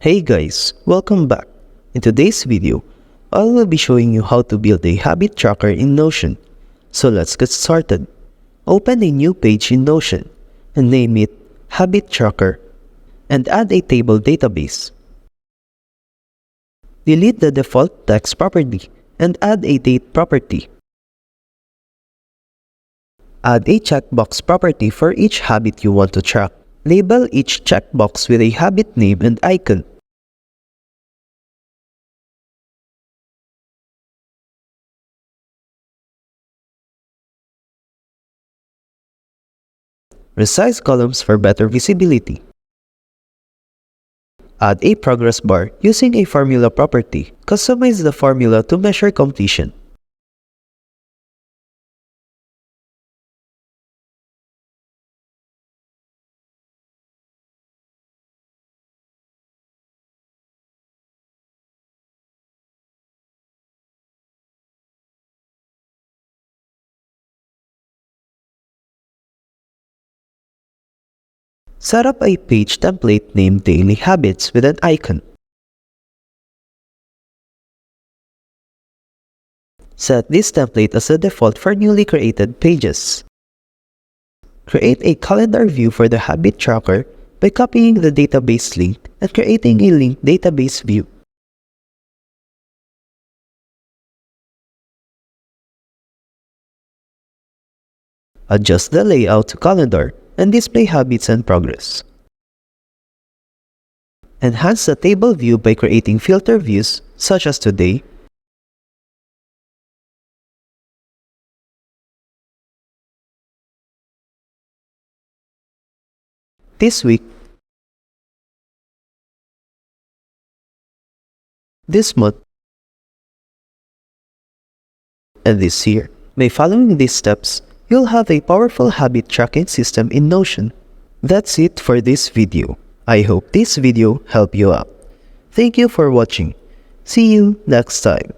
Hey guys, welcome back. In today's video, I will be showing you how to build a habit tracker in Notion. So let's get started. Open a new page in Notion and name it Habit Tracker and add a table database. Delete the default text property and add a date property. Add a checkbox property for each habit you want to track. Label each checkbox with a habit name and icon. Resize columns for better visibility. Add a progress bar using a formula property. Customize the formula to measure completion. Set up a page template named Daily Habits with an icon. Set this template as the default for newly created pages. Create a calendar view for the habit tracker by copying the database link and creating a linked database view. Adjust the layout to calendar and display habits and progress. Enhance the table view by creating filter views such as today, this week, this month, and this year. By following these steps, you'll have a powerful habit tracking system in Notion. That's it for this video. I hope this video helped you out. Thank you for watching. See you next time.